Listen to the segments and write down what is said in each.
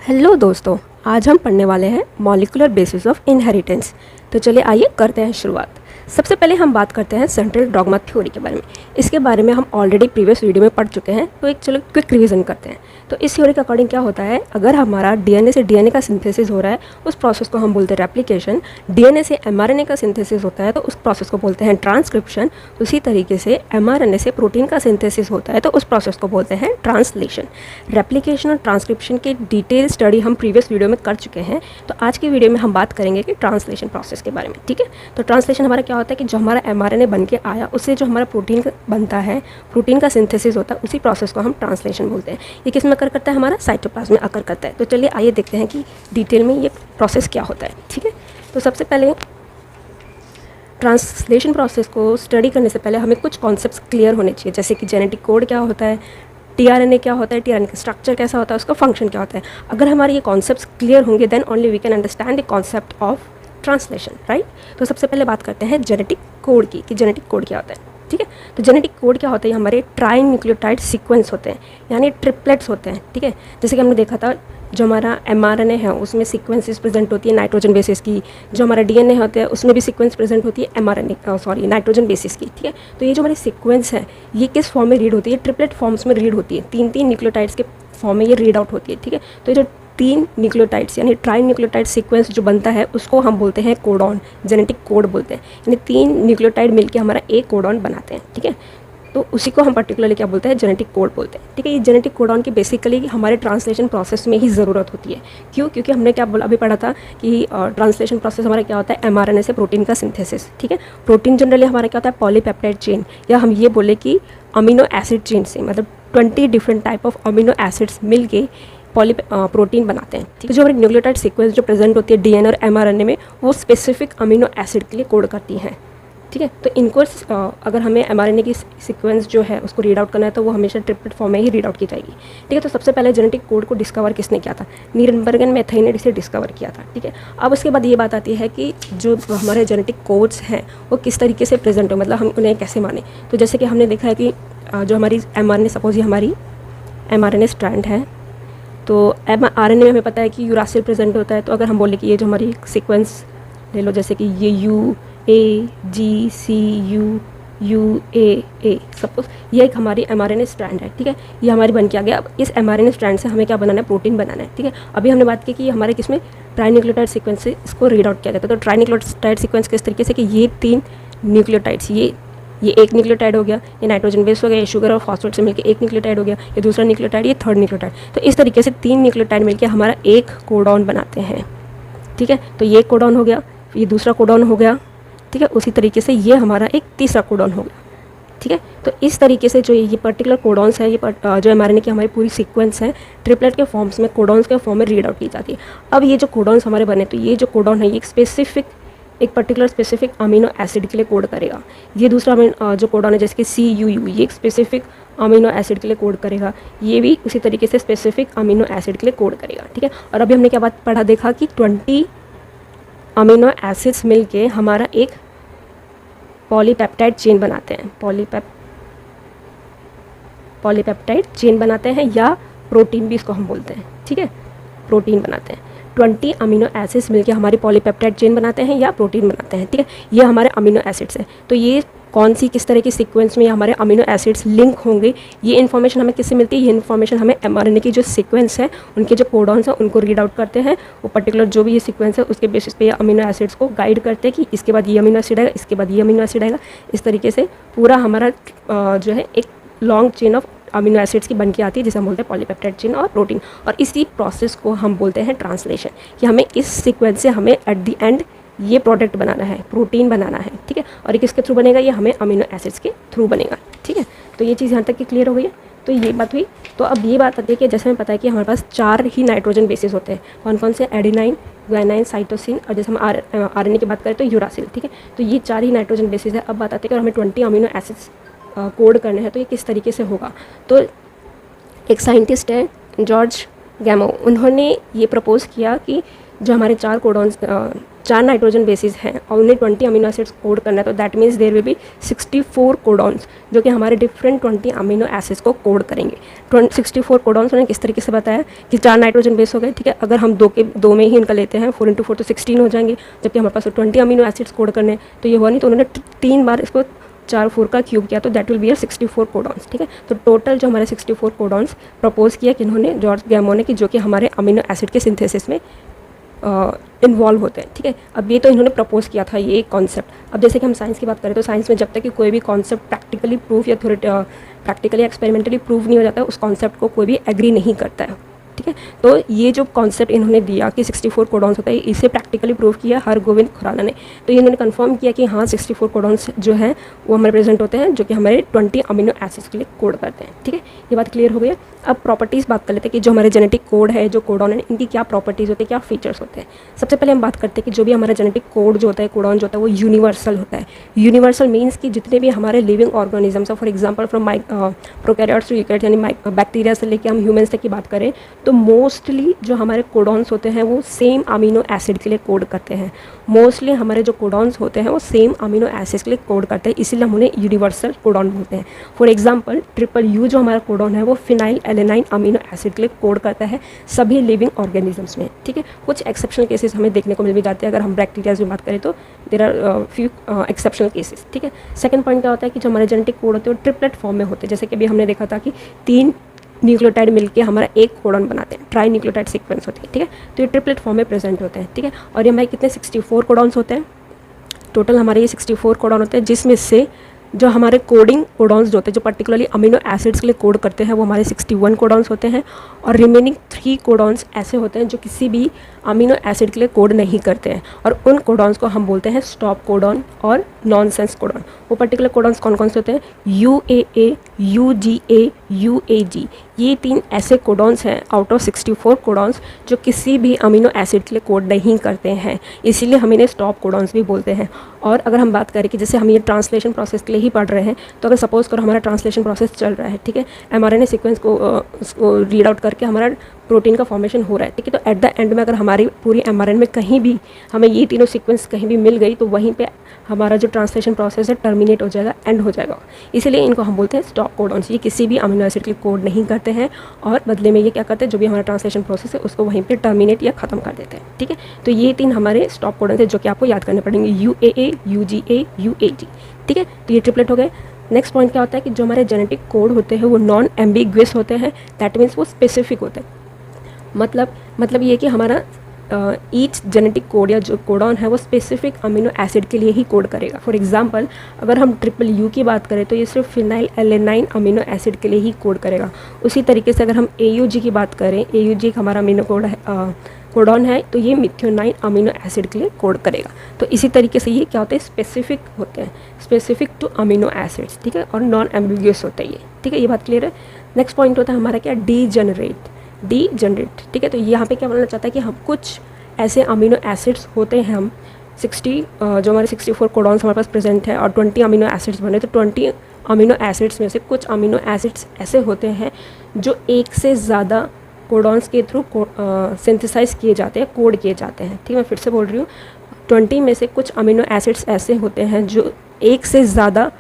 Hello दोस्तों, आज हम पढ़ने वाले हैं मॉलिक्यूलर बेसिस ऑफ इनहेरिटेंस। तो चलिए आइए करते हैं शुरुआत। सबसे पहले हम बात करते हैं सेंट्रल डॉग्मा थ्योरी के बारे में। इसके बारे में हम ऑलरेडी प्रीवियस वीडियो में पढ़ चुके हैं, तो एक चलो क्विक रिवीजन करते हैं। तो इस थ्योरी के अकॉर्डिंग क्या होता है, अगर हमारा डीएनए से डीएनए का सिंथेसिस हो रहा है, उस प्रोसेस को हम बोलते हैं रेप्लिकेशन। डीएनए से एमआरएनए का सिंथेसिस होता है तो उस प्रोसेस को बोलते हैं ट्रांसक्रिप्शन। उसी तरीके से एमआरएनए से प्रोटीन का सिंथेसिस होता है तो उस प्रोसेस को बोलते हैं ट्रांसलेशन। रेप्लिकेशन और ट्रांसक्रिप्शन की डिटेल स्टडी हम प्रीवियस वीडियो में कर चुके हैं, तो आज की वीडियो में हम बात करेंगे कि ट्रांसलेशन प्रोसेस के बारे में। ठीक है, तो ट्रांसलेशन हमारा क्या होता है कि जो हमारा एमआरएनए बन के आया उससे जो हमारा प्रोटीन बनता है, प्रोटीन का सिंथेसिस होता है, उसी प्रोसेस को हम ट्रांसलेशन बोलते हैं। ये किस में अकर करता है, हमारा साइटोप्लाज्म में अकर करता है। तो चलिए आइए देखते हैं कि डिटेल में ये प्रोसेस क्या होता है। ठीक है, तो सबसे पहले ट्रांसलेशन प्रोसेस को स्टडी करने से पहले हमें कुछ कॉन्सेप्ट्स क्लियर होने चाहिए, जैसे कि जेनेटिक कोड क्या होता है, टीआरएनए क्या होता है, टीआरएनए का स्ट्रक्चर कैसा होता है, उसका फंक्शन क्या होता है। अगर हमारे ये कॉन्सेप्ट्स क्लियर होंगे then only we can understand the concept of translation, right. तो सबसे पहले बात करते हैं जेनेटिक कोड की, कि जेनेटिक कोड क्या होता है। ठीक है, तो जेनेटिक कोड क्या होता है, हमारे ट्राई न्यूक्लियोटाइड सीक्वेंस होते हैं, यानी ट्रिपलेट्स होते हैं। ठीक है, जैसे कि हमने देखा था जो हमारा एमआरएनए है उसमें सीक्वेंसेस प्रेजेंट होती है नाइट्रोजन बेसिस की, जो हमारा डीएनए होता है उसमें भी सीक्वेंस प्रेजेंट होती है नाइट्रोजन बेसिस की। ठीक है, तो ये जो हमारी सीक्वेंस है ये किस फॉर्म में रीड होती है, ट्रिपलेट फॉर्म्स में रीड होती है, तीन तीन न्यूक्लियोटाइड्स के फॉर्म में ये रीड आउट होती है। ठीक है, तो ये जो तीन न्यूक्लियोटाइड्स यानी ट्राई न्यूक्लियोटाइड सीक्वेंस जो बनता है उसको हम बोलते हैं कोडॉन, जेनेटिक कोड बोलते हैं। यानी तीन न्यूक्लियोटाइड मिलकर हमारा एक कोडॉन बनाते हैं। ठीक है, तो उसी को हम पर्टिकुलरली क्या बोलते हैं, जेनेटिक कोड बोलते हैं। ठीक है, ये जेनेटिक कोडॉन की बेसिकली हमारे ट्रांसलेशन प्रोसेस में ही ज़रूरत होती है। क्यों? क्योंकि हमने क्या बोला अभी पढ़ा था कि ट्रांसलेशन प्रोसेस हमारा क्या होता है, एमआरएनए से प्रोटीन का सिंथेसिस। ठीक है, प्रोटीन जनरली हमारा क्या होता है, पॉलीपेप्टाइड चेन, या हम ये बोले कि अमीनो एसिड चेन से, मतलब 20 different type of amino acids मिल के प्रोटीन बनाते हैं। ठीक है, जो हमारी न्यूक्लियोटाइड सीक्वेंस जो प्रेजेंट होती है डीएनए और एमआरएनए में, वो स्पेसिफिक अमीनो एसिड के लिए कोड करती हैं। ठीक है, तो इनको अगर हमें एमआरएनए की सीक्वेंस जो है उसको रीड आउट करना है तो वो हमेशा ट्रिपलेट फॉर्म में ही रीड आउट की जाएगी। ठीक है, तो सबसे पहले जेनेटिक कोड को डिस्कवर किसने किया था, नीरेनबर्ग एंड मेथाई ने इसे डिस्कवर किया था। ठीक है, अब उसके बाद ये बात आती है कि जो हमारे जेनेटिक कोड्स हैं वो किस तरीके से प्रेजेंट हो, मतलब हम उन्हें कैसे माने। तो जैसे कि हमने देखा है कि जो हमारी एमआरएनए, सपोज ये हमारी एमआरएनए स्ट्रैंड है, तो एमआरएनए में हमें पता है कि यूरासिल प्रेजेंट होता है। तो अगर हम बोले कि ये जो हमारी सीक्वेंस ले लो, जैसे कि ये UAGCUUAA, सपोज ये एक हमारी एमआरएनए स्ट्रैंड है। ठीक है, ये हमारी बन के आ गया। अब इस एमआरएनए स्ट्रैंड से हमें क्या बनाना है, प्रोटीन बनाना है। ठीक है, अभी हमने बात की कि हमारे किसमें ट्राइन्यूक्लियोटाइड सीक्वेंस से इसको रीड आउट किया जाता है। तो ट्राइन्यूक्लियोटाइड सीक्वेंस किस तरीके से कि ये तीन न्यूक्लियोटाइड्स, ये एक न्यूक्लियोटाइड हो गया, ये नाइट्रोजन बेस हो गया, ये शुगर और फॉस्फेट से मिलकर एक न्यूक्लियोटाइड हो गया, ये दूसरा न्यूक्लियोटाइड, ये थर्ड न्यूक्लियोटाइड। तो इस तरीके से तीन न्यूक्लियोटाइड मिलकर हमारा एक कोडॉन बनाते हैं। ठीक है, तो ये कोडॉन हो गया, ये दूसरा कोडॉन हो गया। ठीक है, उसी तरीके से ये हमारा एक तीसरा कोडॉन हो गया। ठीक है, तो इस तरीके से जो ये पर्टिकुलर कोडॉन्स है, ये जो एमआरएनए की हमारी पूरी सीक्वेंस है ट्रिपलेट के फॉर्म्स में, कोडॉन्स के फॉर्म में रीड आउट की जाती है। अब ये जो कोडॉन्स हमारे बने, तो ये जो कोडॉन है ये एक पर्टिकुलर स्पेसिफिक अमीनो एसिड के लिए कोड करेगा। ये दूसरा जो कोडॉन है जैसे कि CUU, ये एक स्पेसिफिक अमीनो एसिड के लिए कोड करेगा। ये भी उसी तरीके से स्पेसिफिक अमीनो एसिड के लिए कोड करेगा। ठीक है, और अभी हमने क्या बात पढ़ा, देखा कि 20 अमीनो एसिड्स मिलके हमारा एक पॉलीपेप्टाइड चेन बनाते हैं, पॉलीपेप्टाइड चेन बनाते हैं, या प्रोटीन भी इसको हम बोलते हैं। ठीक है, प्रोटीन बनाते हैं। 20 अमीनो एसिड्स मिलकर हमारी पॉलीपेप्टाइड चेन बनाते हैं या प्रोटीन बनाते हैं। ठीक है, ये हमारे अमीनो एसिड्स हैं। तो ये कौन सी किस तरह की सीक्वेंस में हमारे अमीनो एसिड्स लिंक होंगे, ये इन्फॉर्मेशन हमें किससे मिलती है, ये इन्फॉर्मेशन हमें एमआरएनए की जो सीक्वेंस है उनके जो कोडॉन्स हैं उनको रीड आउट करते हैं। वो पर्टिकुलर जो भी ये सीक्वेंस है उसके बेसिस पे अमीनो एसिड्स को गाइड करते हैं कि इसके बाद ये अमीनो एसिड आएगा, इसके बाद ये अमीनो एसिड आएगा। इस तरीके से पूरा हमारा जो है एक long chain of amino acids की बन के आती है, जिसे हम बोलते हैं पॉलीपेप्टाइड चेन और प्रोटीन। और इसी प्रोसेस को हम बोलते हैं ट्रांसलेशन, कि हमें इस सीक्वेंस से हमें एट द एंड ये प्रोडक्ट बनाना है, प्रोटीन बनाना है। ठीक है, और ये किसके थ्रू बनेगा, ये हमें अमीनो एसिड्स के थ्रू बनेगा। ठीक है, तो ये चीज़ यहाँ तक की क्लियर हो गई है। तो ये बात हुई। तो अब ये बात आती है कि जैसे हमें पता है कि हमारे पास 4 ही नाइट्रोजन बेसिस होते हैं। कौन कौन से, एडेनाइन, ग्वानिन, साइटोसिन, और जैसे हम आरएनए की बात करें तो यूरासिल। ठीक है, तो ये 4 ही नाइट्रोजन बेसिस है। अब बात आती है कि हमें 20 अमीनो एसिड्स कोड करने हैं तो ये किस तरीके से होगा। तो एक साइंटिस्ट है जॉर्ज गैमो, उन्होंने ये प्रपोज़ किया कि जो हमारे 4 कोडॉन्स 4 नाइट्रोजन बेसिस हैं और उन्हें 20 अमीनो एसिड्स कोड करना है, तो that means there will be 64 codons जो कि हमारे डिफरेंट 20 अमीनो एसिड्स को कोड करेंगे। 64 कोडॉन्स उन्हें किस तरीके से बताया कि 4 नाइट्रोजन बेस हो गए, ठीक है। अगर हम दो में ही इनका लेते हैं 4 × 4 तो 16 हो जाएंगे, जबकि हमारे पास 20 अमीनो एसिड्स कोड करने, तो ये हुआ नहीं, तो उन्होंने 3 बार इसको 4 का क्यूब किया, तो दैट विल बी 64 कोडॉन्स, ठीक है। तो टोटल जो हमारे 64 कोडॉन्स प्रपोज किया कि इन्होंने जॉर्ज गैमो ने, कि जो कि हमारे अमीनो एसिड के सिंथेसिस में इन्वॉल्व होते हैं, ठीक है। अब ये तो इन्होंने प्रपोज किया था ये एक कॉन्सेप्ट। अब जैसे कि हम साइंस की बात करें तो साइंस में जब तक कि कोई भी कॉन्सेप्ट प्रैक्टिकली प्रूफ या प्रैक्टिकली एक्सपेरिमेंटली प्रूव नहीं हो जाता है, उस कॉन्सेप्ट को कोई भी एग्री नहीं करता है, ठीक है। तो ये जो कॉन्सेप्ट इन्होंने दिया कि 64 कोडॉन्स होता है, इसे प्रैक्टिकली प्रूव किया हरगोविंद खुराना ने। तो इन्होंने कंफर्म किया कि हाँ 64 कोडॉन्स जो हैं वो हमारे प्रेजेंट होते हैं, जो कि हमारे 20 अमीनो एसिड्स के लिए कोड करते हैं, ठीक है। ये बात क्लियर हो गई है। अब प्रॉपर्टीज़ बात कर लेते हैं कि जो हमारे जेनेटिक कोड है, जो कोडॉन है, इनकी क्या प्रॉपर्टीज़ होती है, क्या फीचर्स होते हैं। सबसे पहले हम बात करते हैं कि जो भी हमारा जेनेटिक कोड जो होता है, कोडॉन जो होता है, वो यूनिवर्सल होता है। यूनिवर्सल मीन्स कि जितने भी हमारे लिविंग ऑर्गेनिजम्स है, for example from prokaryotes to eukaryotes, यानी बैक्टीरिया से लेकर हम ह्यूमन्स तक की बात करें, तो मोस्टली जो हमारे कोडॉन्स होते हैं वो सेम अमीनो एसिड के लिए कोड करते हैं। मोस्टली हमारे जो कोडॉन्स होते हैं वो सेम अमीनो एसिड के लिए कोड करते हैं, इसीलिए हम उन्हें यूनिवर्सल कोडॉन बोलते हैं। फॉर एग्जाम्पल ट्रिपल जो हमारा कोडॉन है वो फिनाइल एलेनाइन अमीनो एसिड के लिए कोड करता है सभी लिविंग ऑर्गेनिजम्स में, ठीक है। कुछ एक्सेप्शनल केसेस हमें देखने को मिल भी जाते हैं, अगर हम बैक्टीरिया की बात करें तो there are few exceptional cases, ठीक है। सेकंड पॉइंट क्या होता है कि जो हमारे जेनेटिक कोड होते हैं वो ट्रिपलेट फॉर्म में होते हैं, जैसे कि अभी हमने देखा था कि 3 न्यूक्लियोटाइड मिलके हमारा एक कोडॉन बनाते हैं, ट्राई न्यूक्लियोटाइड सीक्वेंस होती है, ठीक है। तो ये ट्रिपलेट फॉर्म में प्रेजेंट होते हैं, ठीक है। और ये हमारे कितने 64 कोडॉन्स होते हैं, टोटल हमारे ये 64 कोडॉन होते हैं, जिसमें से जो हमारे कोडिंग कोडॉन्स जो होते हैं, जो पर्टिकुलरली अमीनो एसिड्स के लिए कोड करते हैं, वो हमारे 61 कोडॉन्स होते हैं। और रिमेनिंग 3 कोडॉन्स ऐसे होते हैं जो किसी भी अमीनो एसिड के लिए कोड नहीं करते हैं, और उन कोडॉन्स को हम बोलते हैं स्टॉप कोडॉन और नॉनसेंस कोडॉन। वो पर्टिकुलर कोडॉन्स कौन कौन से होते हैं, UAA, UGA, UAG, ये 3 ऐसे कोडॉन्स हैं आउट ऑफ 64 कोडॉन्स जो किसी भी अमीनो एसिड के लिए कोड नहीं करते हैं, इसीलिए हम इन्हें स्टॉप कोडॉन्स भी बोलते हैं। और अगर हम बात करें कि जैसे हम ये ट्रांसलेशन प्रोसेस के लिए ही पढ़ रहे हैं, तो अगर सपोज करो हमारा ट्रांसलेशन प्रोसेस चल रहा है, ठीक है, mRNA सीक्वेंस को रीड आउट करके हमारा प्रोटीन का फॉर्मेशन हो रहा है, ठीक है। तो एट द एंड में अगर हमारी पूरी mRNA में कहीं भी हमें ये तीनों सीक्वेंस कहीं भी मिल गई, तो वहीं पे हमारा जो ट्रांसलेशन प्रोसेस है टर्मिनेट हो जाएगा, एंड हो जाएगा। इसीलिए इनको हम बोलते हैं स्टॉप कोडॉन्स। ये किसी भी अमीनो एसिड के लिए कोड नहीं करते हैं, और बदले में ये क्या करते हैं, जो भी हमारा ट्रांसलेशन प्रोसेस है उसको वहीं पे टर्मिनेट या ख़त्म कर देते हैं, ठीक है। तो ये 3 हमारे स्टॉप कोडॉन्स हैं जो कि आपको याद करने पड़ेंगे, UAA, UGA, UAG, ठीक है। तो ये ट्रिपलेट हो गए। नेक्स्ट पॉइंट क्या होता है कि जो हमारे जेनेटिक कोड होते हैं वो नॉन एम्बिग्युअस होते हैं, दैट मीन्स वो स्पेसिफिक होते हैं। मतलब ये कि हमारा ईच जेनेटिक कोड या जो कोडॉन है वो स्पेसिफिक अमीनो एसिड के लिए ही कोड करेगा। फॉर एग्जांपल अगर हम ट्रिपल की बात करें तो ये सिर्फ फिनाइल एलेनाइन अमीनो एसिड के लिए ही कोड करेगा। उसी तरीके से अगर हम AUG की बात करें, AUG हमारा अमीनो कोड है कोडॉन है, तो ये मिथ्योनाइन अमीनो एसिड के लिए कोड करेगा। तो इसी तरीके से ये क्या होते हैं, स्पेसिफिक होते हैं, स्पेसिफिक टू अमीनो एसिड्स, ठीक है, और नॉन एम्बिग्युअस होता है ये, ठीक है। ये बात क्लियर है। नेक्स्ट पॉइंट होता है हमारा क्या, डीजेनरेट, ठीक है। तो यहाँ पे क्या बोलना चाहता है कि हम कुछ ऐसे अमीनो एसिड्स होते हैं, हम 60 जो हमारे 64 कोडॉन्स हमारे पास प्रेजेंट है और 20 अमीनो एसिड्स बने, तो 20 अमीनो एसिड्स में से कुछ अमीनो एसिड्स ऐसे होते हैं जो एक से ज़्यादा कोडॉन्स के थ्रू सिंथेसाइज किए जाते हैं, कोड किए जाते हैं, ठीक है। मैं फिर से बोल रही हूँ, 20 में से कुछ अमीनो एसिड्स ऐसे होते हैं जो एक से ज़्यादा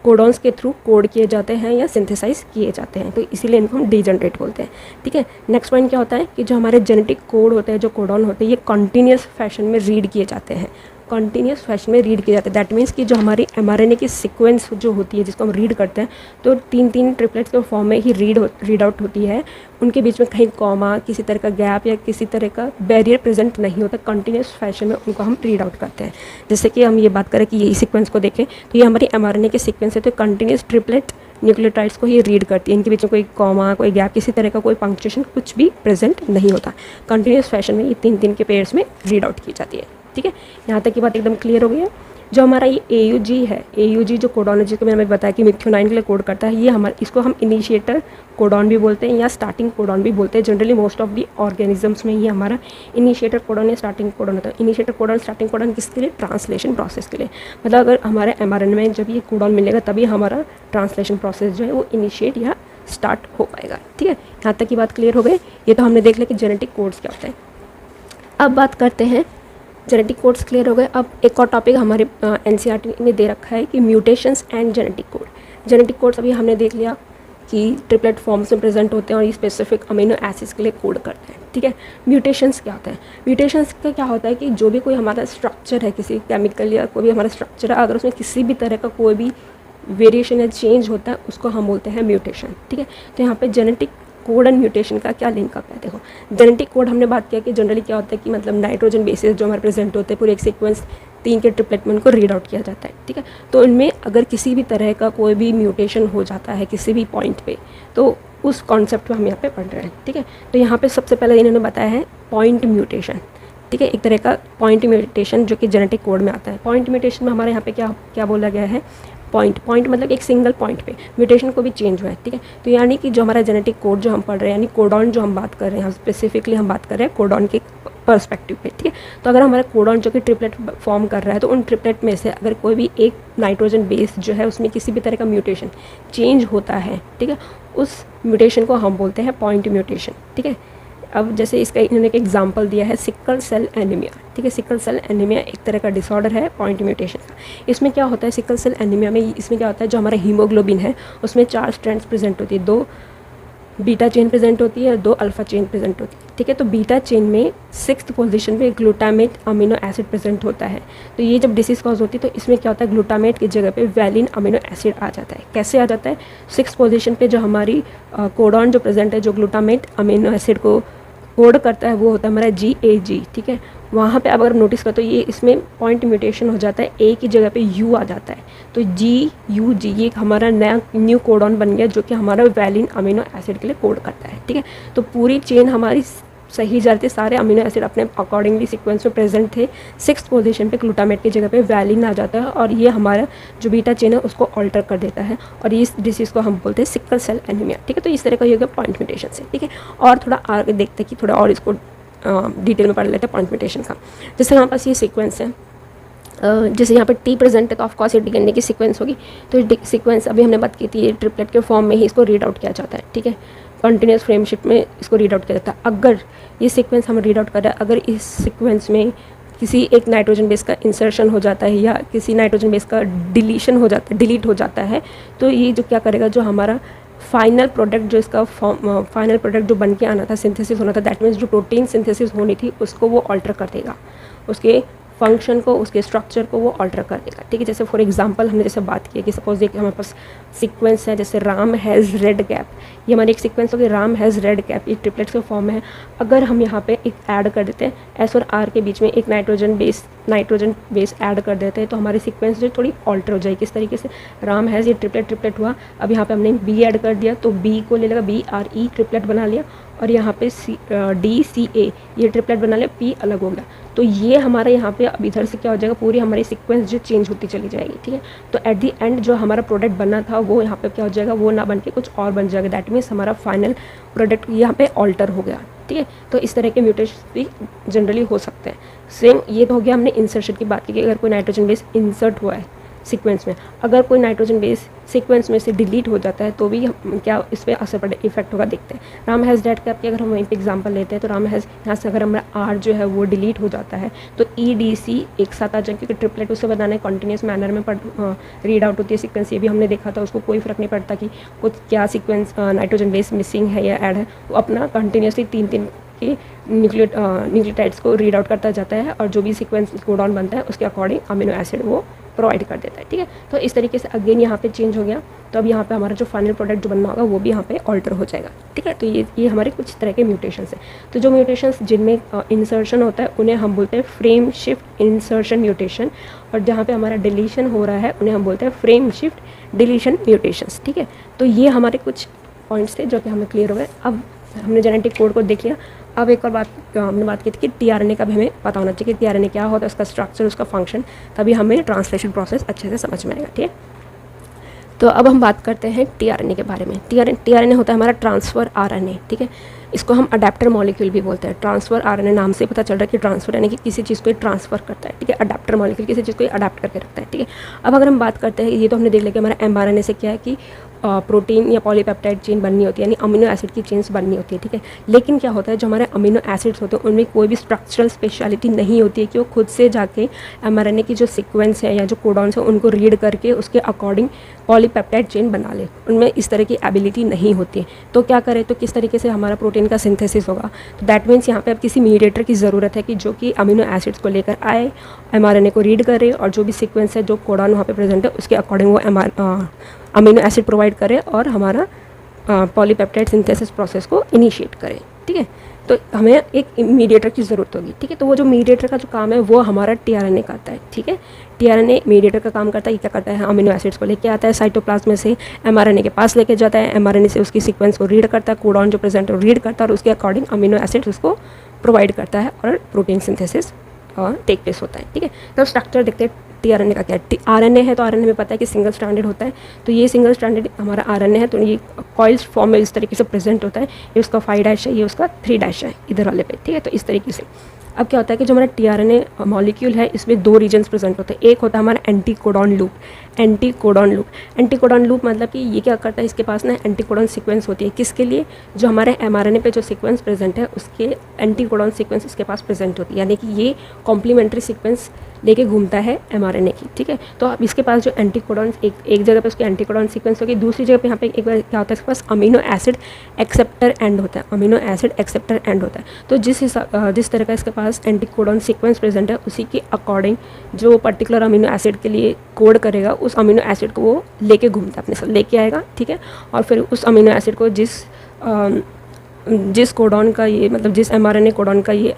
कोडॉन्स के थ्रू कोड किए जाते हैं या सिंथेसाइज किए जाते हैं, तो इसीलिए इनको हम डीजेनरेट बोलते हैं, ठीक है। नेक्स्ट पॉइंट क्या होता है कि जो हमारे जेनेटिक कोड होते हैं, जो कोडॉन होते हैं, ये कॉन्टीन्यूस फैशन में रीड किए जाते हैं, कॉन्टीन्यूस फैशन में रीड किए जाते हैं। दैट मीन्स कि जो हमारी mRNA की सीक्वेंस जो होती है जिसको हम रीड करते हैं, तो 3 ट्रिपलेट्स के फॉर्म में ही रीड आउट होती है। उनके बीच में कहीं कॉमा, किसी तरह का गैप या किसी तरह का बैरियर प्रेजेंट नहीं होता, कंटिन्यूस फैशन में उनको हम रीड आउट करते हैं। जैसे कि हम ये बात करें कि ये सीक्वेंस को देखें तो ये हमारी mRNA के सीक्वेंस है, तो कंटिन्यूस ट्रिपलेट न्यूक्लियोटाइड्स को ये रीड करती है, इनके बीच में कोई कॉमा, कोई गैप, किसी तरह का कोई पंक्चुएशन कुछ भी प्रेजेंट नहीं होता। कंटिन्यूस फैशन में ये 3 के पेयर्स में रीड आउट की जाती है, ठीक है। यहाँ तक की बात एकदम क्लियर हो गई है। जो हमारा ये AUG है, AUG जो कोडॉन है, जिसको मैंने बताया कि मिथ्योनाइन के लिए कोड करता है, ये हमारा इसको हम इनिशिएटर कोडॉन भी बोलते हैं या स्टार्टिंग कोडॉन भी बोलते हैं। Generally most of the organisms में ये हमारा इनिशिएटर कोडॉन या स्टार्टिंग कोडॉन होता है। इनिशिएटर कोडॉन, स्टार्टिंग कोडॉन किसके लिए, ट्रांसलेशन प्रोसेस के लिए। मतलब अगर हमारे mRNA में जब ये कोडॉन मिलेगा तभी हमारा ट्रांसलेशन प्रोसेस जो है वो इनिशिएट या स्टार्ट हो पाएगा, ठीक है। यहाँ तक की बात क्लियर हो गई। ये तो हमने देख लिया कि जेनेटिक कोड्स क्या होते हैं। अब बात करते हैं, जेनेटिक कोड्स क्लियर हो गए। अब एक और टॉपिक हमारे एनसीईआरटी में दे रखा है कि mutations and genetic code. Genetic codes अभी हमने देख लिया कि ट्रिपलेट फॉर्म्स में प्रेजेंट होते हैं और ये स्पेसिफिक अमीनो एसिड्स के लिए कोड करते हैं, ठीक है। म्यूटेशंस क्या होता है? म्यूटेशंस का क्या होता है कि जो भी कोई हमारा स्ट्रक्चर है, किसी केमिकल या कोई भी हमारा स्ट्रक्चर है, अगर उसमें किसी भी तरह का कोई भी वेरिएशन या चेंज होता है उसको हम बोलते हैं म्यूटेशन, ठीक है। तो यहाँ पे जेनेटिक कोड एंड म्यूटेशन का क्या लिंक अप है? देखो, जेनेटिक कोड हमने बात किया कि जनरली क्या होता है कि मतलब नाइट्रोजन बेसिस जो हमारे प्रेजेंट होते हैं पूरे एक सीक्वेंस 3 के ट्रिपलेट में उनको रीड आउट किया जाता है, ठीक है। तो इनमें अगर किसी भी तरह का कोई भी म्यूटेशन हो जाता है किसी भी पॉइंट पे, तो उस कॉन्सेप्ट को हम यहाँ पे पढ़ रहे हैं, ठीक है। तो यहाँ पे सबसे पहले इन्होंने बताया है पॉइंट म्यूटेशन, ठीक है, एक तरह का पॉइंट म्यूटेशन जो कि जेनेटिक कोड में आता है। पॉइंट म्यूटेशन में हमारे यहाँ पे क्या बोला गया है? पॉइंट मतलब एक सिंगल पॉइंट पे म्यूटेशन को भी चेंज हुआ है, ठीक है। तो यानी कि जो हमारा जेनेटिक कोड जो हम पढ़ रहे हैं, यानी कोडॉन जो हम बात कर रहे हैं, स्पेसिफिकली हम बात कर रहे हैं कोडॉन के पर्सपेक्टिव पे, ठीक है। तो अगर हमारा कोडॉन जो कि ट्रिपलेट फॉर्म कर रहा है, तो उन ट्रिपलेट में से अगर कोई भी एक नाइट्रोजन बेस जो है उसमें किसी भी तरह का म्यूटेशन चेंज होता है, ठीक है, उस म्यूटेशन को हम बोलते हैं पॉइंट म्यूटेशन, ठीक है। अब जैसे इसका इन्होंने एक एग्जांपल दिया है सिकल सेल एनीमिया, ठीक है। सिकल सेल एनीमिया एक तरह का डिसऑर्डर है पॉइंट म्यूटेशन का। इसमें क्या होता है सिकल सेल एनीमिया में? इसमें क्या होता है, जो हमारा हीमोग्लोबिन है उसमें 4 स्ट्रैंड्स प्रेजेंट होती है, 2 बीटा चेन प्रेजेंट होती है और 2 अल्फा चेन प्रेजेंट होती है, ठीक है। तो बीटा चेन में 6th पोजीशन पे ग्लूटामेट अमीनो एसिड प्रेजेंट होता है। तो ये जब डिसीज कॉज होती है तो इसमें क्या होता है, ग्लूटामेट की जगह पे वैलिन अमीनो एसिड आ जाता है। कैसे आ जाता है? 6th पोजीशन पे जो हमारी कोडॉन जो प्रेजेंट है, जो ग्लूटामेट अमीनो एसिड को कोड करता है, वो होता है हमारा GAG, ठीक है। वहाँ पे अब अगर नोटिस करो तो ये इसमें पॉइंट म्यूटेशन हो जाता है, A की जगह पे U आ जाता है, तो GUG ये हमारा नया न्यू कोडॉन बन गया जो कि हमारा वैलिन अमीनो एसिड के लिए कोड करता है, ठीक है। तो पूरी चेन हमारी सही जा रही थी, सारे अमीनो एसिड अपने अकॉर्डिंगली सीक्वेंस में प्रेजेंट थे। 6th पोजीशन पे ग्लूटामेट की जगह पे वैलिन आ जाता है और ये हमारा जो बीटा चेन है उसको ऑल्टर कर देता है और इस डिसीज़ को हम बोलते हैं सिकल सेल एनीमिया, ठीक है। तो इस तरह का ये हो गया पॉइंट म्यूटेशन से, ठीक है। और थोड़ा आगे देखते हैं कि थोड़ा और इसको डिटेल में पढ़ लेते हैं पॉइंट म्यूटेशन का। जैसे हमारे पास ये सीक्वेंस है, जैसे यहाँ पर T प्रेजेंट है तो ऑफकोर्स ये डीएनए की सीक्वेंस होगी। तो सीक्वेंस अभी हमने बात की थी, ये ट्रिपलेट के फॉर्म में ही इसको रीड आउट किया जाता है, ठीक है। कंटिन्यूस फ्रेम शिफ्ट में इसको रीड आउट किया जाता है। अगर ये सीक्वेंस हम रीड आउट कर रहे हैं, अगर इस सीक्वेंस में किसी एक नाइट्रोजन बेस का इंसर्शन हो जाता है या किसी नाइट्रोजन बेस का डिलीशन हो जाता है, डिलीट हो जाता है, तो ये जो क्या करेगा, जो हमारा फाइनल प्रोडक्ट जो इसका फाइनल प्रोडक्ट जो बन के आना था, सिंथेसिस होना था, दैट मीन्स जो प्रोटीन सिंथेसिस होनी थी उसको वो ऑल्टर कर देगा, उसके फंक्शन को, उसके स्ट्रक्चर को वो ऑल्टर कर देगा, ठीक है। जैसे फॉर एग्जांपल हमने जैसे बात की कि सपोज देखिए हमारे पास सीक्वेंस है, जैसे राम हैज़ रेड कैप, ये हमारी एक सीक्वेंस होगी, राम हैज़ रेड कैप, ये ट्रिपलेट्स के फॉर्म में है। अगर हम यहाँ पे एक ऐड कर देते हैं, S और R के बीच में एक नाइट्रोजन बेस ऐड कर देते हैं, तो हमारी सीक्वेंस जो थोड़ी ऑल्टर हो जाएगी। किस तरीके से? राम हैज़ ये ट्रिपलेट हुआ, अब यहाँ पे हमने B ऐड कर दिया तो B को ले लेगा, BRE ट्रिपलेट बना लिया, और यहाँ पे DCA ये ट्रिपलेट बना लिया, P अलग हो गया। तो ये हमारा यहाँ पे अब इधर से क्या हो जाएगा, पूरी हमारी सीक्वेंस जो चेंज होती चली जाएगी, ठीक है। तो एट दी एंड जो हमारा प्रोडक्ट बनना था वो यहाँ पे क्या हो जाएगा, वो ना बन के कुछ और बन जाएगा, दैट मीन्स हमारा फाइनल प्रोडक्ट यहाँ पे ऑल्टर हो गया, ठीक है। तो इस तरह के म्यूटेशन भी जनरली हो सकते हैं। सेम ये तो हो गया, हमने इंसर्शन की बात की कि अगर कोई नाइट्रोजन बेस इंसर्ट हुआ है सीक्वेंस में, अगर कोई नाइट्रोजन बेस सीक्वेंस में से डिलीट हो जाता है तो भी क्या इस पर असर पड़े, इफेक्ट होगा, देखते हैं। राम हैज़ डेट कैप की अगर हम वहीं पे एग्जांपल लेते हैं तो राम हैज़ यहाँ से अगर हमारा R जो है वो डिलीट हो जाता है तो EDC एक साथ आ जाए, क्योंकि ट्रिपलेट उसे बनाना है कंटिन्यूस मैनर में रीड आउट होती है सीक्वेंस। ये भी हमने देखा था, उसको कोई फ़र्क नहीं पड़ता कि कुछ क्या सीक्वेंस नाइट्रोजन बेस मिसिंग है या ऐड है, वो अपना कंटिन्यूसली 3 के न्यूक्लियोटाइड्स को रीड आउट करता जाता है और जो भी सीक्वेंस कोडॉन बनता है उसके अकॉर्डिंग अमीनो एसिड वो प्रोवाइड कर देता है, ठीक है। तो इस तरीके से अगेन यहाँ पे चेंज हो गया, तो अब यहाँ पे हमारा जो फाइनल प्रोडक्ट जो बनना होगा वो भी यहाँ पे ऑल्टर हो जाएगा, ठीक है। तो ये हमारे कुछ तरह के म्यूटेशंस हैं। तो जो म्यूटेशंस जिनमें इंसर्शन होता है उन्हें हम बोलते हैं फ्रेम शिफ्ट इंसर्शन म्यूटेशन, और जहाँ पे हमारा डिलीशन हो रहा है उन्हें हम बोलते हैं फ्रेम शिफ्ट डिलीशन म्यूटेशंस, ठीक है। तो ये हमारे कुछ पॉइंट्स थे जो कि हमें क्लियर हो गए। अब हमने जेनेटिक कोड को देख लिया। अब एक और बात हमने बात की थी कि टीआरएनए का भी हमें पता होना चाहिए कि टीआरएनए क्या होता है, उसका स्ट्रक्चर, उसका फंक्शन, तभी हमें ट्रांसलेशन प्रोसेस अच्छे से समझ में आएगा, ठीक है। तो अब हम बात करते हैं टीआरएनए के बारे में। टीआरएनए होता है हमारा ट्रांसफ़र आरएनए, ठीक है। इसको हम अडेप्टर मॉलिक्यूल भी बोलते हैं। ट्रांसफ़र आरएनए नाम से पता चल रहा है कि ट्रांसफ़र यानी कि किसी चीज़ को ट्रांसफ़र करता है, ठीक है। अडेप्टर मॉलिक्यूल किसी चीज़ को अडेप्ट करके रखता है, ठीक है। अब अगर हम बात करते हैं, ये तो हमने देख लिया कि हमारा एमआरएनए से क्या है कि प्रोटीन या पॉलीपेप्टाइड चेन बननी होती है, यानी अमीनो एसिड की चेन्स बननी होती है, ठीक है। लेकिन क्या होता है, जो हमारे अमीनो एसिड्स होते हैं उनमें कोई भी स्ट्रक्चरल स्पेशलिटी नहीं होती है कि वो खुद से जाके mRNA की जो सीक्वेंस है या जो कोडॉन्स है उनको रीड करके उसके अकॉर्डिंग पॉलीपेप्टाइड चेन बना ले, उनमें इस तरह की एबिलिटी नहीं होती है। तो क्या करें, तो किस तरीके से हमारा प्रोटीन का सिंथेसिस होगा, तो दैट मीन्स यहाँ पे अब किसी मीडिएटर की ज़रूरत है कि जो कि अमीनो एसिड्स को लेकर आए, mRNA को रीड करे और जो भी सीक्वेंस है, जो कोडॉन वहाँ पे प्रेजेंट है उसके अकॉर्डिंग वो अमीनो एसिड प्रोवाइड करे और हमारा पॉलीपेप्टाइड सिंथेसिस प्रोसेस को इनिशिएट करे, ठीक है। तो हमें एक मीडिएटर की ज़रूरत होगी, ठीक है। तो वो जो मीडिएटर का जो काम है वो हमारा टीआरएनए करता है, ठीक है। टीआरएनए मीडिएटर का काम करता है, ये क्या करता है, अमीनो एसिड्स को लेके आता है साइटोप्लाज्म में से, एमआरएनए के पास लेके जाता है, एमआरएनए से उसकी सीक्वेंस को रीड करता है, कोडॉन जो प्रेजेंट है वो रीड करता है और उसके अकॉर्डिंग अमीनो एसिड्स उसको प्रोवाइड करता है और प्रोटीन सिंथेसिस टेक प्लेस होता है, ठीक है। तो स्ट्रक्चर देखते हैं टीआरएनए का क्या है। आरएनए है तो आरएनए में पता है कि सिंगल स्ट्रैंडेड होता है, तो ये सिंगल स्ट्रैंडेड हमारा आरएनए है, तो ये कॉइल्स फॉर्म में इस तरीके से प्रेजेंट होता है, ये उसका 5' है, ये उसका 3' है इधर वाले पे, ठीक है। तो इस तरीके से अब क्या होता है कि जो हमारा टीआरएनए मॉलिक्यूल है इसमें 2 रीजन्स प्रेजेंट होते हैं। एक होता है हमारा एंटीकोडॉन लूप, एंटीकोडॉन लूप मतलब कि ये क्या करता है, इसके पास ना एंटीकोडॉन सीक्वेंस होती है, किसके लिए, जो हमारे एमआरएनए पे जो सीक्वेंस प्रेजेंट है उसके एंटीकोडॉन सीक्वेंस इसके पास प्रेजेंट होती है, यानी कि ये कॉम्प्लीमेंट्री सीक्वेंस लेके घूमता है एमआरएनए की, ठीक है। तो अब इसके पास जो एंटीकोडॉन एक जगह पे उसकी एंटीकोडॉन सीक्वेंस होगी, दूसरी जगह पे यहाँ पे एक बार क्या होता है, इसके पास अमीनो एसिड एक्सेप्टर एंड होता है, अमीनो एसिड एक्सेप्टर एंड होता है। तो जिस तरह का इसके पास एंटीकोडॉन सीक्वेंस प्रेजेंट है उसी के अकॉर्डिंग जो पर्टिकुलर अमीनो एसिड के लिए कोड करेगा उस अमीनो एसिड को वो लेके घूमता है, अपने साथ लेके आएगा, ठीक है। और फिर उस अमीनो एसिड को जिस कोडॉन का ये मतलब जिस एमआरएनए कोडॉन का ये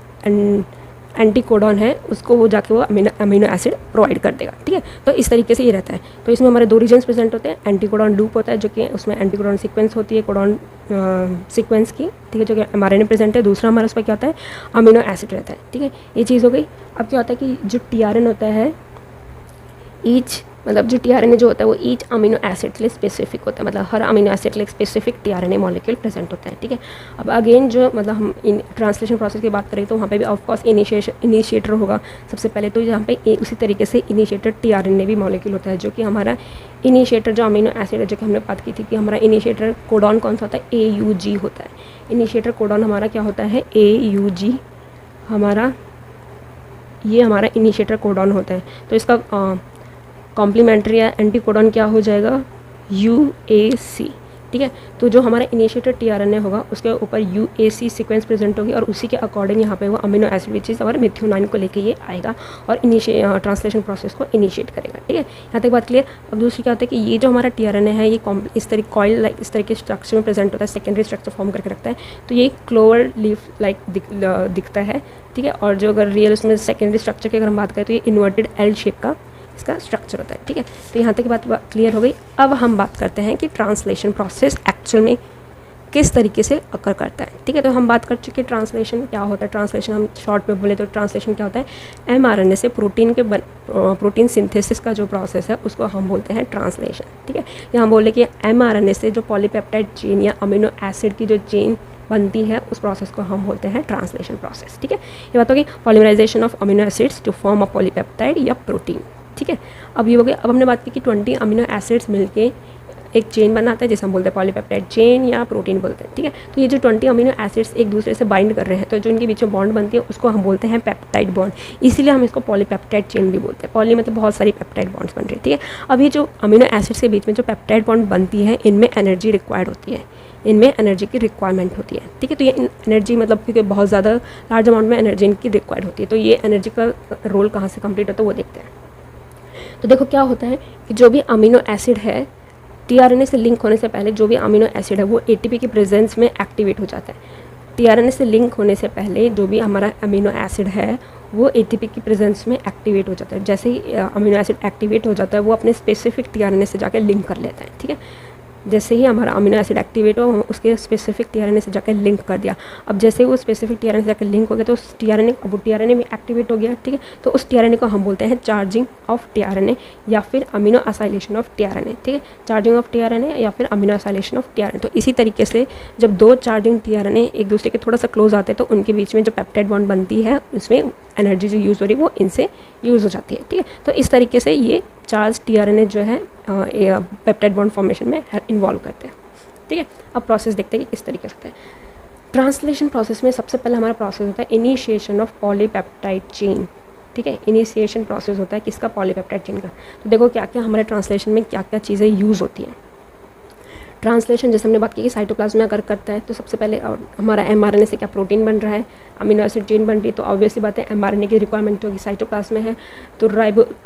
एंटीकोडॉन है उसको वो जाके वो अमीनो एसिड प्रोवाइड कर देगा, ठीक है। तो इस तरीके से ये रहता है। तो इसमें हमारे 2 रीजन्स प्रेजेंट होते हैं, एंटीकोडॉन लूप होता है जो कि उसमें एंटीकोडॉन सीक्वेंस होती है कोडॉन सीक्वेंस की, ठीक है, जो कि एमआरएनए प्रेजेंट है। दूसरा हमारा उसमें क्या होता है, अमीनो एसिड रहता है, ठीक है। ये चीज़ हो गई। अब क्या होता है कि जो टीआरएन होता है जो टीआरएनए जो होता है वो ईच अमीनो एसिड के लिए स्पेसिफिक होता है, मतलब हर अमीनो एसिड के लिए स्पेसिफिक टीआरएनए मॉलिक्यूल प्रेजेंट होता है, ठीक है। अब अगेन जो मतलब हम ट्रांसलेशन प्रोसेस की बात करें तो वहाँ पे भी ऑफकोर्स इनिशिएटर होगा सबसे पहले, तो यहाँ पे उसी तरीके से इनिशिएटर टीआरएनए भी मॉलिक्यूल होता है, जो कि हमारा इनिशिएटर जो अमीनो एसिड है, जो कि हमने बात की थी कि हमारा इनिशिएटर कोडॉन कौन सा होता है, AUG होता है। इनिशिएटर कोडॉन हमारा क्या होता है, AUG ये हमारा इनिशिएटर कोडॉन होता है। तो इसका कॉम्प्लीमेंट्री या एंटीकोडॉन क्या हो जाएगा, UAC, ठीक है। तो जो हमारा इनिशिएटर टीआरएनए होगा उसके ऊपर UAC सीक्वेंस प्रेजेंट होगी और उसी के अकॉर्डिंग यहाँ पे वो अमीनो एसिड विच इज़ हमारे मिथ्योनाइन को लेके ये आएगा और ट्रांसलेशन प्रोसेस को इनिशिएट करेगा, ठीक है। यहाँ तक बात क्लियर। अब दूसरी क्या होता है कि ये जो हमारा टीआरएनए है ये इस तरह कॉइल लाइक इस तरह के स्ट्रक्चर में प्रेजेंट होता है, सेकेंडरी स्ट्रक्चर फॉर्म करके रखता है, तो ये क्लोवर लीफ लाइक दिखता है, ठीक है। और जो अगर रियल उसमें सेकेंडरी स्ट्रक्चर की अगर हम बात करें तो ये इन्वर्टेड L शेप का इसका स्ट्रक्चर होता है, ठीक है। तो यहाँ तक बात क्लियर हो गई। अब हम बात करते हैं कि ट्रांसलेशन प्रोसेस एक्चुअल में किस तरीके से अकर करता है, ठीक है। तो हम बात कर चुके हैं ट्रांसलेशन क्या होता है। ट्रांसलेशन हम शॉर्ट में बोले तो ट्रांसलेशन क्या होता है, एमआरएनए से प्रोटीन सिंथेसिस का जो प्रोसेस है उसको हम बोलते हैं ट्रांसलेशन, ठीक है। यहाँ बोले कि एमआरएनए से जो पॉलीपेप्टाइड चेन या अमीनो एसिड की जो चेन बनती है उस प्रोसेस को हम बोलते हैं ट्रांसलेशन प्रोसेस, ठीक है। ये बात होगी polymerization of amino acids to form a polypeptide या प्रोटीन, ठीक है। अब ये हो गया। अब हमने बात की कि 20 अमीनो एसिड्स मिलके एक चेन बनाता है जिसे हम बोलते हैं पॉलीपेप्टाइड चेन या प्रोटीन बोलते हैं, ठीक है। तो ये जो 20 अमीनो एसिड्स एक दूसरे से बाइंड कर रहे हैं तो जो इनके बीच में बॉन्ड बनती है उसको हम बोलते हैं पेप्टाइड बॉन्ड, इसीलिए हम इसको पॉलीपेप्टाइड चेन भी बोलते हैं। पॉली मतलब बहुत सारी पेप्टाइड बॉन्ड्स बन रही है, ठीक है। अब ये जो अमीनो एसिड्स के बीच में जो पेप्टाइड बॉन्ड बनती है इनमें एनर्जी रिक्वायर्ड होती है, इनमें एनर्जी की रिक्वायरमेंट होती है, ठीक है। तो ये एनर्जी मतलब क्योंकि बहुत ज़्यादा लार्ज अमाउंट में एनर्जी इनकी रिक्वायर्ड होती है, तो ये एनर्जी का रोल कहाँ से कंप्लीट होता है वो देखते हैं। तो देखो क्या होता है कि जो भी अमीनो एसिड है टीआरएनए से लिंक होने से पहले जो भी अमीनो एसिड है वो एटीपी की प्रेजेंस में एक्टिवेट हो जाता है। टीआरएनए से लिंक होने से पहले जो भी हमारा अमीनो एसिड है वो एटीपी की प्रेजेंस में एक्टिवेट हो जाता है। जैसे ही अमीनो एसिड एक्टिवेट हो जाता है वो अपने स्पेसिफिक टीआरएनए से जाकर लिंक कर लेता है, ठीक है। जैसे ही हमारा अमीनो एसिड एक्टिवेट हो उसके स्पेसिफिक टीआरएनए से जाकर लिंक कर दिया। अब जैसे ही वो स्पेसिफिक टीआरएनए से जाकर लिंक हो गया तो उस टीआरएनए में एक्टिवेट हो गया, ठीक है। तो उस टीआरएनए को हम बोलते हैं चार्जिंग ऑफ टीआरएनए या फिर अमीनो एसाइलेशन ऑफ टीआरएनए, ठीक है। चार्जिंग ऑफ टीआरएनए या फिर अमीनो एसाइलेशन ऑफ टीआरएनए। तो इसी तरीके से जब 2 चार्जिंग टीआरएनए एक दूसरे के थोड़ा सा क्लोज आते हैं तो उनके बीच में जो पेप्टाइड बॉन्ड बनती है उसमें एनर्जी जो यूज़ हो रही है वो इनसे यूज़ हो जाती है, ठीक है। तो इस तरीके से ये चार्ज टीआरएनए जो है पेप्टाइड बॉन्ड फॉर्मेशन में इन्वॉल्व करते हैं, ठीक है। अब प्रोसेस देखते हैं कि किस तरीके से होता है। ट्रांसलेशन प्रोसेस में सबसे पहला हमारा प्रोसेस होता है इनिशिएशन ऑफ पॉलीपेप्टाइड चेन, ठीक है। इनिशिएशन प्रोसेस होता है किसका? पॉलीपेप्टाइड चेन का। तो देखो क्या क्या हमारे ट्रांसलेशन में क्या क्या चीज़ें यूज़ होती हैं। ट्रांसलेशन जैसे हमने बात की कि साइटोप्लाज्म में अगर करता है तो सबसे पहले हमारा एमआरएनए से क्या प्रोटीन बन रहा है, अमीनो एसिड चेन बन रही है, तो ऑब्वियसली बात है एमआरएनए की रिक्वायरमेंट होगी, साइटोप्लाज्म में है तो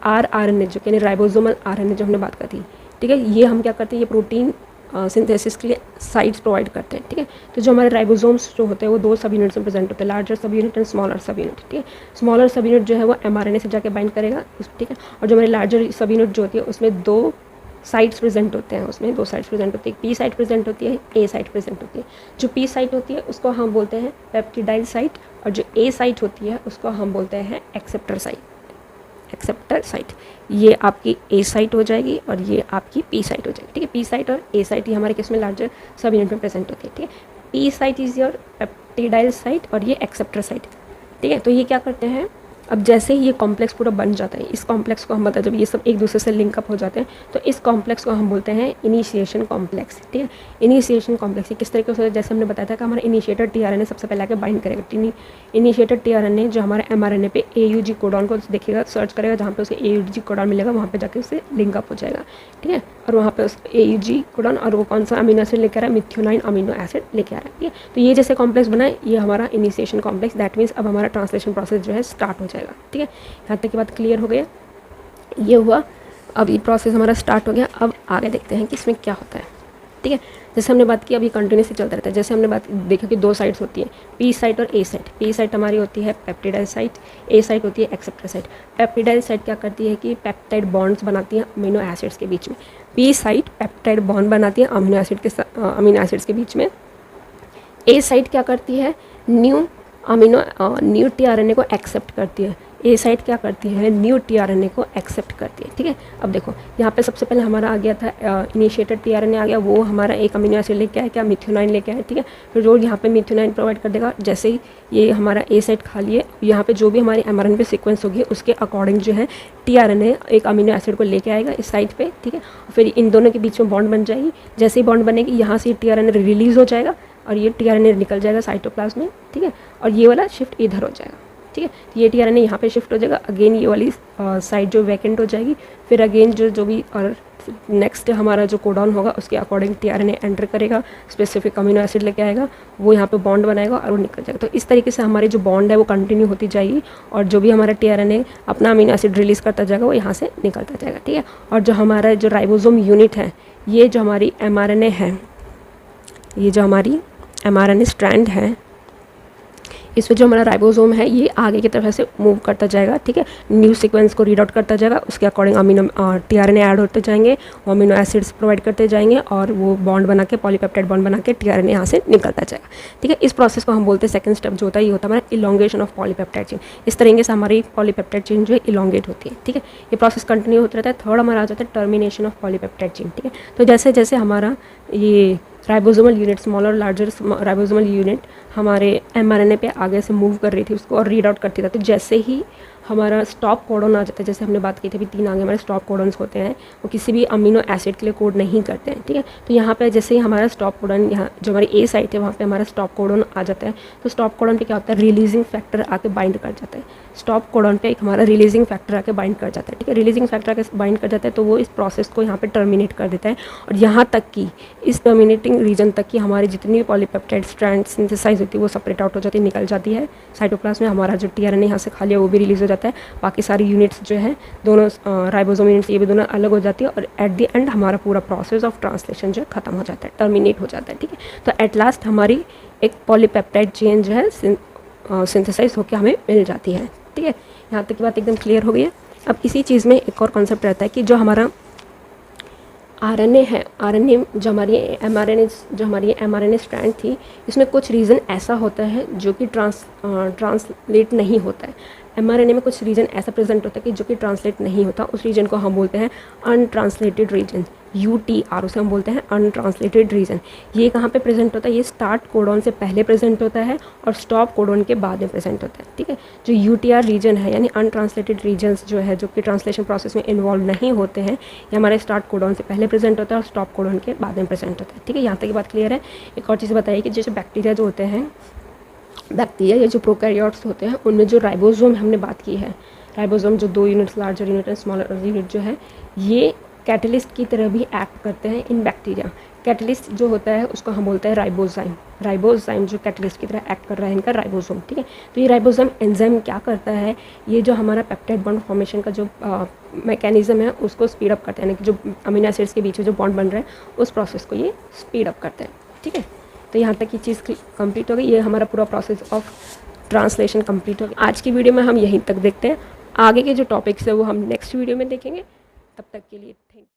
आरएनए जो यानी राइबोसोमल आरएनए जो हमने बात की थी, ठीक है, ये हम क्या करते हैं, ये प्रोटीन सिंथेसिस के लिए साइट्स प्रोवाइड करते हैं, ठीक है। तो जो हमारे राइबोसोम्स जो होते हैं वो 2 सब यूनिट्स में प्रेजेंट होते हैं, लार्जर सब यूनिट एंड स्मॉलर सब यूनिट, ठीक है। स्मॉलर सब यूनिट जो है वो एमआरएनए से जाके बाइंड करेगा, ठीक है। और जो हमारे लार्जर सब यूनिट जो होती है उसमें 2 साइट्स प्रेजेंट होते हैं, उसमें 2 साइट्स प्रेजेंट होती है, पी साइट प्रेजेंट होती है, ए साइट प्रेजेंट होती है। जो पी साइट होती है उसको हम बोलते हैं पेप्टिडाइल साइट, और जो ए साइट होती है उसको हम बोलते हैं एक्सेप्टर साइट। एक्सेप्टर साइट ये आपकी ए साइट हो जाएगी और ये आपकी पी साइट हो जाएगी, ठीक है। पी साइट और ए साइट ये हमारे किस में लार्जर सब यूनिट में प्रेजेंट होती है, ठीक है। P site is your peptidyl site और ये एक्सेप्टर साइट, ठीक है। तो ये क्या करते हैं, अब जैसे ही ये कॉम्प्लेक्स पूरा बन जाता है, इस कॉम्प्लेक्स को हम बताते हैं जब ये सब एक दूसरे से लिंकअप हो जाते हैं तो इस कॉम्प्लेक्स को हम बोलते हैं इनिशिएशन कॉम्प्लेक्स, ठीक है। इनिशिएशन कॉम्प्लेक्स किस तरीके से, जैसे हमने बताया था कि हमारा इनिशिएटर टीआरएनए सबसे पहले आके बाइंड करेगा। इनिशिएटर टीआरएनए जो हमारे एमआरएनए पे एयूजी कोडॉन को देखेगा, सर्च करेगा, जहाँ पे उसे एयूजी कोडॉन मिलेगा वहाँ पे जाके उससे लिंकअप हो जाएगा, ठीक है। और वहाँ पे उस एयूजी कोडॉन और वो कौन सा अमीनो एसिड लेकर आ रहा है, मिथ्योनाइन अमीनो एसिड लेके आ रहा है, ठीक है। तो ये जैसे कॉम्प्लेक्स बना है ये हमारा इनिशिएशन कॉम्प्लेक्स, दैट मीन्स अब हमारा ट्रांसलेशन प्रोसेस जो है स्टार्ट हो जाएगा, ठीक है। यहाँ तक की बात क्लियर हो गया, ये हुआ। अब ये प्रोसेस हमारा स्टार्ट हो गया, अब आगे देखते हैं कि इसमें क्या होता है, ठीक है। जैसे हमने बात की अभी कंटिन्यूसली चलता रहता है, जैसे हमने बात देखा कि 2 साइड्स होती है, पी साइट और ए साइट। पी साइट हमारी होती है पेप्टिडाइल साइट, ए साइट होती है एक्सेप्टर साइट। पेप्टिडाइल साइट क्या करती है कि पेप्टाइड बॉन्ड्स बनाती है अमीनो एसिड्स के बीच में, पी साइट पेप्टाइड बॉन्ड बनाती है अमीनो एसिड्स के बीच में। ए साइट क्या करती है, न्यू टीआरएनए को एक्सेप्ट करती है। ए साइट क्या करती है, न्यू टीआरएनए को एक्सेप्ट करती है, ठीक है। अब देखो यहाँ पे सबसे पहले हमारा आ गया था इनिशिएटेड टीआरएनए आ गया, वो हमारा एक अमीनो एसिड लेके आया, क्या मिथ्योनाइन लेके आया, ठीक है। फिर जो यहाँ पे मिथ्योनाइन प्रोवाइड कर देगा, जैसे ही ये हमारा ए साइट खाली है, यहाँ पे जो भी हमारी एमआरएनए पे सीक्वेंस होगी उसके अकॉर्डिंग जो है टीआरएनए एक अमीनो एसिड को लेके आएगा इस साइट पे, ठीक है। फिर इन दोनों के बीच में बॉन्ड बन जाएगी, जैसे ही बॉन्ड बनेगी यहाँ से टीआरएनए रिलीज हो जाएगा और ये टीआरएनए निकल जाएगा साइटोप्लाज्म में, ठीक है। और ये वाला शिफ्ट इधर हो जाएगा, ठीक है। ये टीआरएनए यहाँ पे शिफ्ट हो जाएगा, अगेन ये वाली साइड जो वैकेंट हो जाएगी, फिर अगेन जो भी और नेक्स्ट हमारा जो कोडॉन होगा उसके अकॉर्डिंग टीआरएनए एंटर करेगा, स्पेसिफिक अमीनो एसिड लेके आएगा, वो यहाँ पे बॉन्ड बनाएगा और वो निकल जाएगा। तो इस तरीके से हमारी जो बॉन्ड है वो कंटिन्यू होती जाएगी और जो भी हमारा टीआरएनए अपना अमीनो एसिड रिलीज़ करता जाएगा वो यहाँ से निकलता जाएगा, ठीक है। और जो हमारा जो राइबोसोम यूनिट है, ये जो हमारी एमआरएनए है, ये जो हमारी एमआरएनए स्ट्रैंड है, इसमें जो हमारा राइबोसोम है ये आगे की तरफ से मूव करता जाएगा, ठीक है। न्यू सीक्वेंस को रीड आउट करता जाएगा, उसके अकॉर्डिंग अमीनो टीआरएनए ऐड होते जाएंगे, वो अमीनो एसिड्स प्रोवाइड करते जाएंगे और वो बॉन्ड बना के पॉलीपेप्टाइड बॉन्ड बना के टीआरएनए यहाँ से निकलता जाएगा, ठीक है। इस प्रोसेस को हम बोलते हैं सेकंड स्टेप जो होता है ये होता है हमारा इलोंगेशन ऑफ पॉलीपेप्टाइड चेन। इस तरीके से हमारी पॉलीपेप्टाइड चेन जो है इलोंगेट होती है, ठीक है। ये प्रोसेस कंटिन्यू होता रहता है। थर्ड हमारा आ जाता है टर्मिनेशन ऑफ पॉलीपेप्टाइड चेन, ठीक है। तो जैसे जैसे हमारा ये ribosomal unit, smaller larger ribosomal unit हमारे एमआरएनए पे आगे से मूव कर रही थी उसको और रीड आउट करती था, तो जैसे ही हमारा स्टॉप कोडॉन आ जाता है, जैसे हमने बात की थी अभी 3 आगे हमारे स्टॉप कोडॉन्स होते हैं, वो किसी भी अमीनो एसिड के लिए कोड नहीं करते हैं, ठीक है। तो यहाँ पे जैसे ही हमारा स्टॉप कोडॉन, यहाँ जो हमारी ए साइट है वहाँ पे हमारा स्टॉप कोडॉन आ जाता है, तो स्टॉप कोडॉन पे क्या होता है, रिलीजिंग फैक्टर आके बाइंड कर जाता है। स्टॉप कोडॉन पे एक हमारा रिलीजिंग फैक्टर आके बाइंड कर जाता है, ठीक है। रिलीजिंग फैक्टर आके बाइंड कर जाता है तो वो इस प्रोसेस को यहाँ पे टर्मिनेट कर देता है और यहाँ तक कि इस टर्मिनेटिंग रीजन तक की हमारी जितनी भी पॉलीपेप्टाइड स्ट्रैंड सिंथेसाइज होती है वो सेपरेट आउट हो जाती है, निकल जाती है साइटोप्लाज्म में। हमारा जो टीआरएनए यहाँ से खाली है वो भी रिलीज हो जाता है, बाकी सारी यूनिट्स जो है दोनों राइबोसोम यूनिट्स ये भी दोनों अलग हो जाती है और एट द एंड हमारा पूरा प्रोसेस ऑफ ट्रांसलेशन जो है खत्म हो जाता है, टर्मिनेट हो जाता है, ठीक है। तो एट लास्ट हमारी एक पॉलीपेप्टाइड चेन जो है सिंथेसाइज होकर हमें मिल जाती है, ठीक है। यहाँ तक की बात एकदम क्लियर हो गई है। अब इसी चीज़ में एक और कॉन्सेप्ट रहता है कि जो हमारा आरएनए है, आरएनए जो हमारी एमआरएनए स्ट्रैंड थी, इसमें कुछ रीज़न ऐसा होता है जो कि ट्रांसलेट नहीं होता है। एमआरएनए में कुछ रीजन ऐसा प्रेजेंट होता है कि जो कि ट्रांसलेट नहीं होता, उस रीजन को हम बोलते हैं अनट्रांसलेटेड रीजन, UTR, उसे हम बोलते हैं अनट्रांसलेटेड रीजन। ये कहाँ पे प्रेजेंट होता है? ये स्टार्ट कोडॉन से पहले प्रेजेंट होता है और स्टॉप कोडॉन के बाद में प्रेजेंट होता है, ठीक है। जो UTR रीजन है यानी अनट्रांसलेटेड रीजन्स जो है, जो कि ट्रांसलेशन प्रोसेस में इन्वॉल्व नहीं होते हैं, ये हमारे स्टार्ट कोडॉन से पहले प्रेजेंट होता है और स्टॉप कोडॉन के बाद में प्रेजेंट होता है, ठीक है। यहाँ तक की बात क्लियर है। एक और चीज़ बताइए कि जैसे बैक्टीरिया जो होते हैं, बैक्टीरिया या जो प्रोकैरियोट्स होते हैं, उनमें जो राइबोसोम हमने बात की है, राइबोसोम जो 2 units larger unit and smaller unit जो है, ये कैटलिस्ट की तरह भी एक्ट करते हैं इन बैक्टीरिया। कैटलिस्ट जो होता है उसको हम बोलते हैं राइबोजाइम। राइबोजाइम जो कैटलिस्ट की तरह एक्ट कर रहा है इनका राइबोसोम, ठीक है। तो ये राइबोजाइम एंजाइम क्या करता है? ये जो हमारा पेप्टाइड बॉन्ड फॉर्मेशन का जो मैकेनिज्म है उसको स्पीड अप करते हैं, यानी कि जो अमीनो एसिड्स के बीच में जो बॉन्ड बन रहा है उस प्रोसेस को ये स्पीड अप करते हैं, ठीक है। तो यहाँ तक की चीज़ कंप्लीट हो गई। ये हमारा पूरा प्रोसेस ऑफ ट्रांसलेशन कंप्लीट हो गया। आज की वीडियो में हम यहीं तक देखते हैं। आगे के जो टॉपिक्स है वो हम नेक्स्ट वीडियो में देखेंगे। तब तक के लिए थैंक यू।